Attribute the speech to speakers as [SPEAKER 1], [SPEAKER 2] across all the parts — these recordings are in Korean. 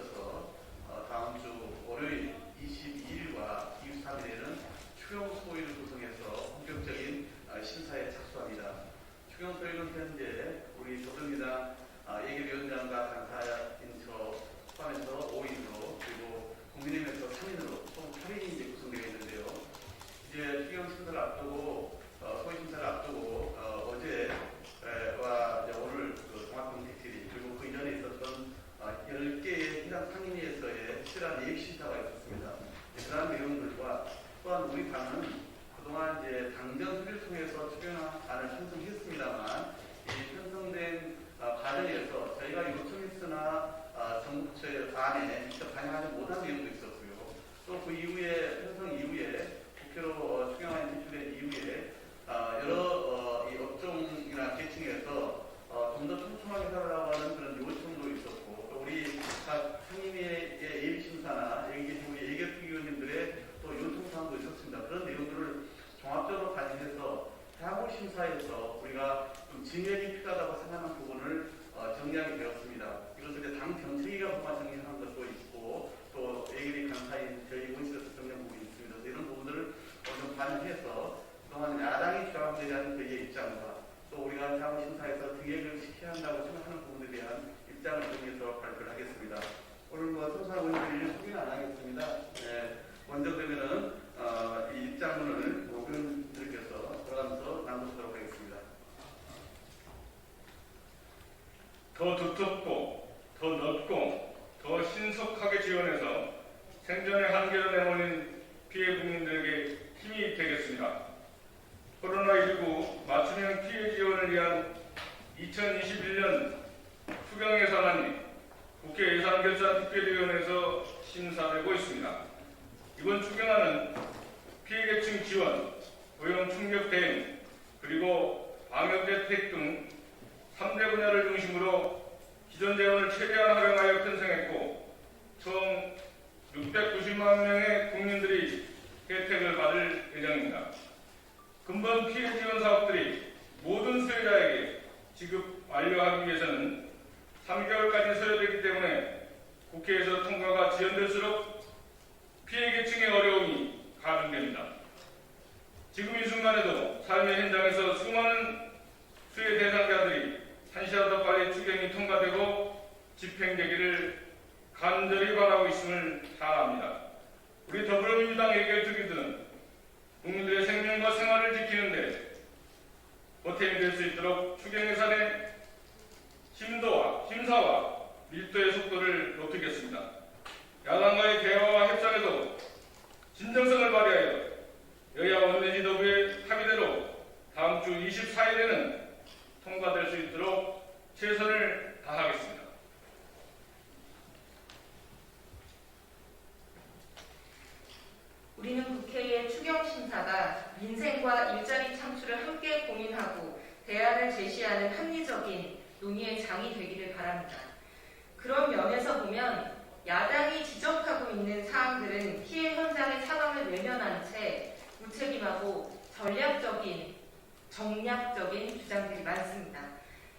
[SPEAKER 1] 있어서 다음 주 월요일 22일과 23일에는 추경 소위를 구성해서 본격적인 심사에 착수합니다. 추경 소위는 현재 우리 더불어민주당 예결위원장과 당사인 저 포함해서 5인으로 그리고 국민의힘에서 3인으로 총 8인이 이제 구성되어 있는데요. 이제 추경 심사를 앞두고 소위 심사를 앞두고 어제와 오늘 그 종합정책질의 그리고 그 이전에 있었던 10개의 해당 상임위에서의 실한 예익심사가 있었습니다. 그러한 내용들과 또한 우리 당은 그동안 이제 당정 협의를 통해서 추경안을 편성했습니다만 이 편성된 과정에서 저희가 요청했으나 정부 부처의 안에 직접 반영하지 못한 내용도 있었고요. 또 그 이후에 편성 이후에 국회로 추경안이 제출된 이후에 여러 이 업종이나 계층에서 좀 더 촘촘하게 살아라고 하는 그런 요청도 있었고 또 우리 각 상임위의 예비심사나 여기 계신 우리 예결특위위원님들의 또 요청사항도 있었습니다. 그런 내용들을 종합적으로 반영해서 향후 심사에서 우리가 좀 진행이 필요하다고 생각하는 부분을 정리하게 되었습니다. 이것을 이제 당 정책위가 보관 정리하는 것도 있고 또 예결위 간사인 저희 원실에서 정리한 부분이 있습니다. 그래서 이런 부분들을 좀 반영해서 그동안 야당이 주장하고 대한 그의 입장과 또 우리가 향후 심사에서 기획을 시켜야 한다고 생각하는 부분에 대한 입장을 정리해서 발표를 하겠습니다. 오늘 소소한 원인을 소개는 안 하겠습니다. 먼저 그러면은 이 입장문을 의원님들께서 들어가면서 나누도록 하겠습니다.
[SPEAKER 2] 더 두텁고 더 넓고 더 신속하게 지원해서 생존의 한계로 내몰린 피해 국민들에게 힘이 되겠습니다. 코로나19 맞춤형 피해 지원을 위한 2021년 추경 예산안이 국회 예산결산특별위원회에서 심사되고 있습니다. 이번 추경안은 피해계층 지원, 고용 충격 대응, 그리고 방역대책 등 3대 분야를 중심으로 기존 재원을 최대한 활용하여 편성했고 총 690만 명의 국민들이 혜택을 받을 예정입니다. 근본 피해 지원 사업들이 모든 수혜자에게 지급 완료하기 위해서는 3개월까지 소요되기 때문에 국회에서 통과가 지연될수록 피해 계층의 어려움이 가중됩니다. 지금 이 순간에도 삶의 현장에서 수많은 수혜 대상자들이 한시라도 빨리 추경이 통과되고 집행되기를 간절히 바라고 있음을 다합니다. 우리 더불어민주당 예결특위들은 국민들의 생명과 생활을 지키는데 보탬이 될 수 있도록 추경 예산의 심사와 밀도의 속도를 높이겠습니다. 야당과의 대화와 협상에도 진정성을 발휘하여 여야 원내 지도부의 합의대로 다음 주 24일에는 통과될 수 있도록 최선을 다하겠습니다.
[SPEAKER 3] 우리는 국회의 추경 심사가 민생과 일자리 창출을 함께 고민하고 대안을 제시하는 합리적인 논의의 장이 되기를 바랍니다. 그런 면에서 보면 야당이 지적하고 있는 사항들은 피해 현장의 상황을 외면한 채 무책임하고 정략적인 주장들이 많습니다.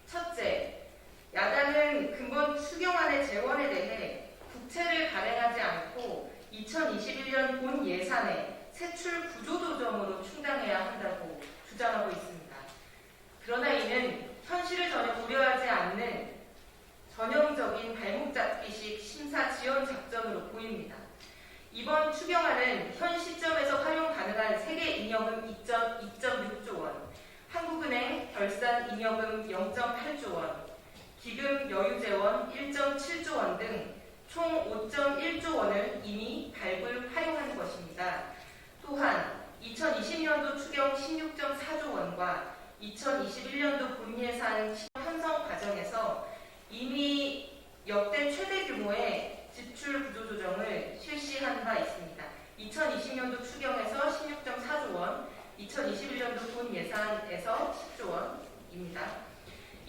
[SPEAKER 3] 첫째, 야당은 근본 추경안의 재원에 대해 국채를 발행하지 않고 2021년 본 예산에 세출 구조조정으로 충당해야 한다고 주장하고 있습니다. 그러나 이는 현실을 전혀 고려하지 않는 전형적인 발목잡기식 심사 지원 작전으로 보입니다. 이번 추경안은 현 시점에서 활용 가능한 세계 잉여금 2.6조 원, 한국은행 결산 잉여금 0.8조 원, 기금 여유재원 1.7조 원 등 총 5.1조 원을 이미 발굴 활용하는 것입니다. 또한 2020년도 추경 16.4조 원과 2021년도 본예산 편성 과정에서 이미 역대 최대 규모의 지출 구조조정을 실시한 바 있습니다. 2020년도 추경에서 16.4조 원, 2021년도 본 예산에서 10조 원입니다.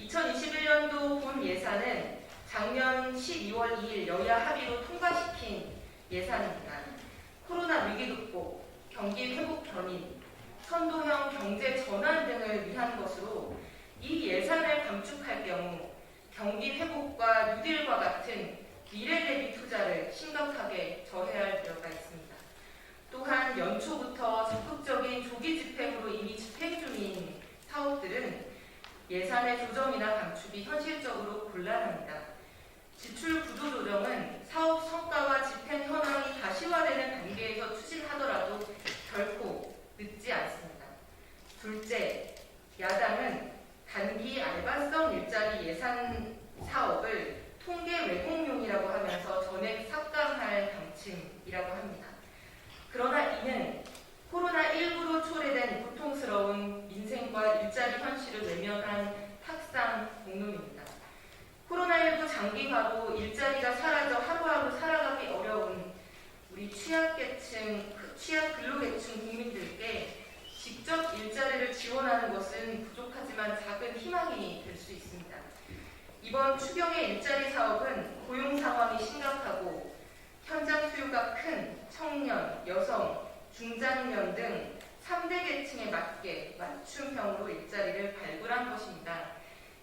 [SPEAKER 3] 2021년도 본 예산은 작년 12월 2일 여야 합의로 통과시킨 예산입니다. 코로나 위기 극복, 경기 회복 견인, 선도형 경제 전환 등을 위한 것으로 이 예산을 감축할 경우 경기 회복과 뉴딜과 같은 미래 대비 투자를 심각하게 저해야 할 필요가 있습니다. 또한 연초부터 적극적인 조기 집행으로 이미 집행 중인 사업들은 예산의 조정이나 감축이 현실적으로 곤란합니다. 지출 구조 조정은 사업 성과와 집행 현황이 가시화되는 단계에서 추진하더라도 결코 늦지 않습니다. 둘째, 야당은 단기 알바성 일자리 예산 사업을 통계 왜곡용이라고 하면서 전액 삭감할 방침이라고 합니다. 그러나 이는 코로나19로 초래된 고통스러운 민생과 일자리 현실을 외면한 탁상 공론입니다. 코로나19 장기화로 일자리가 사라져 하루하루 살아가기 어려운 우리 취약계층, 취약 근로계층 국민들께 직접 일자리를 지원하는 것은 부족하지만 작은 희망이 될 수 있습니다. 이번 추경의 일자리 사업은 고용 상황이 심각하고 현장 수요가 큰 청년, 여성, 중장년 등 3대 계층에 맞게 맞춤형으로 일자리를 발굴한 것입니다.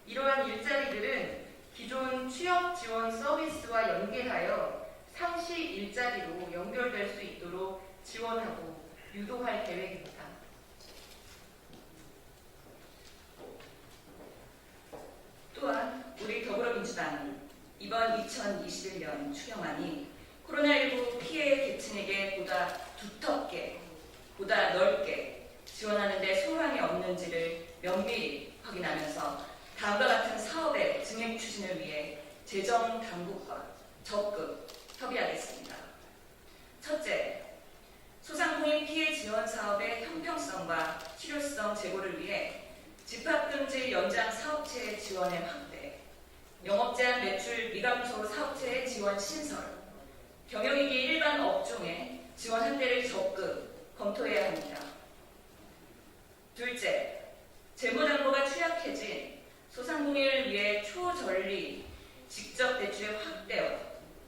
[SPEAKER 3] 이러한 일자리들은 기존 취업 지원 서비스와 연계하여 상시 일자리로 연결될 수 있도록 지원하고 유도할 계획입니다.
[SPEAKER 4] 또한 우리 더불어민주당은 이번 2021년 추경안이 코로나19 피해 계층에게 보다 두텁게, 보다 넓게 지원하는 데 소홀함이 없는지를 면밀히 확인하면서 다음과 같은 사업의 증액 추진을 위해 재정 당국과 적극 협의하겠습니다. 첫째, 소상공인 피해 지원 사업의 형평성과 실효성 제고를 위해 집합금지 연장 사업체 지원의 확대, 영업제한 매출 미감소 사업체의 지원 신설, 경영위기 일반 업종의 지원 확대를 적극 검토해야 합니다. 둘째, 재무담보가 취약해진 소상공인을 위해 초전리 직접 대출의 확대와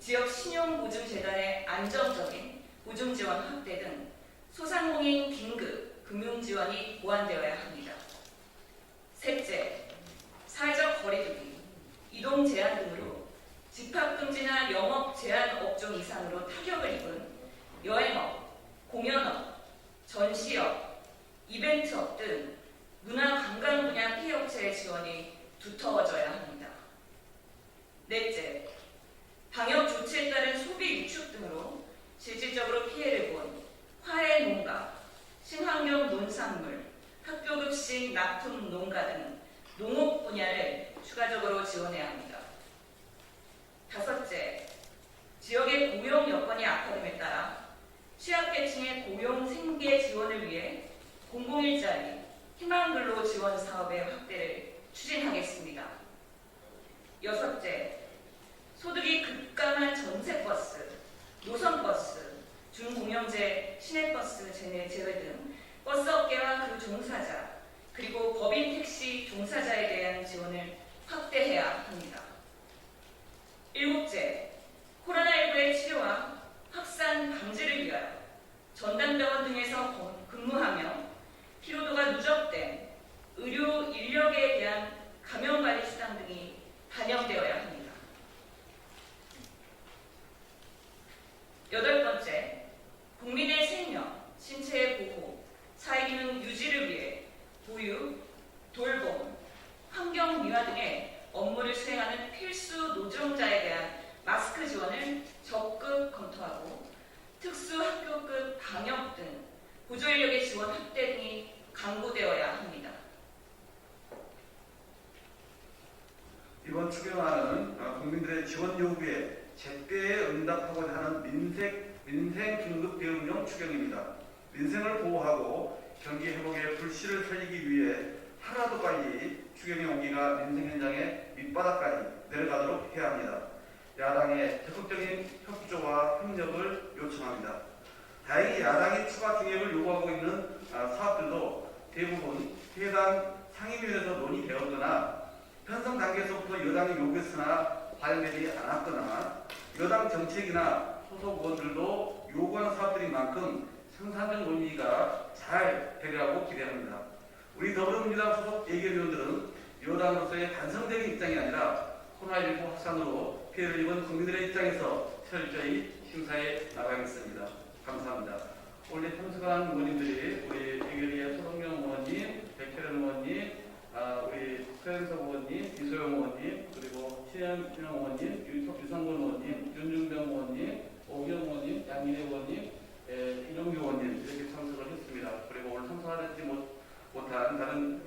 [SPEAKER 4] 지역신용보증재단의 안정적인 보증지원 확대 등 소상공인 긴급 금융지원이 보완되어야 합니다. 셋째, 사회적 거리두기, 이동 제한 등으로 집합금지나 영업 제한 업종 이상으로 타격을 입은 여행업, 공연업, 전시업, 이벤트업 등 문화관광 분야 피해 업체의 지원이 두터워져야 합니다. 넷째, 방역 조치에 따른 소비 위축 등으로 실질적으로 피해를 본 화훼 농가, 친환경 농산물, 학교급식 납품 농가 등 농업 분야를 추가적으로 지원해야 합니다. 다섯째, 지역의 고용 여건이 악화됨에 따라 취약계층의 고용 생계 지원을 위해 공공일자리, 희망근로 지원 사업의 확대를 추진하겠습니다. 여섯째, 소득이 급감한 전세버스, 노선버스, 중공영제, 시내버스 제외 등 버스업계와 그 종사자, 그리고 법인 택시 종사자에 대한 지원을 확대해야 합니다. 일곱째, 코로나19의 치료와 확산 방지를 위하여 전담병원 등에서 근무하며 피로도가 누적된 의료 인력에 대한 감염관리 수당 등이 반영되어야 합니다. 여덟 번째, 국민의 생명, 신체의 보호, 사회기능 유지를 위해 보육, 돌봄, 환경미화 등의 업무를 수행하는 필수 노동자에 대한 마스크 지원을 적극 검토하고 특수학교급 방역 등 보조인력의 지원 확대 등이 강구되어야 합니다.
[SPEAKER 1] 이번 추경안은 국민들의 지원 요구에 제때에 응답하고자 하는 민생 긴급 대응용 추경입니다. 민생을 보호하고 경기 회복의 불씨를 살리기 위해 하루라도 빨리 추경의 온기가 민생 현장의 밑바닥까지 내려가도록 해야 합니다. 야당의 적극적인 협조와 협력을 요청합니다. 다행히 야당이 추가 증액을 요구하고 있는 사업들도 대부분 해당 상임위에서 논의되었거나 편성 단계에서부터 여당이 요구했으나 반영되지 않았거나 여당 정책이나 소속 의원들도 요구하는 사업들인 만큼 생산적 논의가 잘 되리라고 기대합니다. 우리 더불어민주당 소속 예결위원들은 여당으로서의 반성적인 입장이 아니라 코로나19 확산으로 피해를 입은 국민들의 입장에서 철저히 심사해 나가겠습니다. 감사합니다. 오늘 참석한 의원님들이 우리 이규리의 소동영 의원님, 백혜련 의원님, 우리 서현석 의원님, 이소영 의원님, 그리고 신현영 의원님, 유성근 의원님, 윤중병 의원님, 오경 의원님, 양민혜 의원님, 이종규 의원님 이렇게 참석을 했습니다. 그리고 오늘 참석하지 못한 다른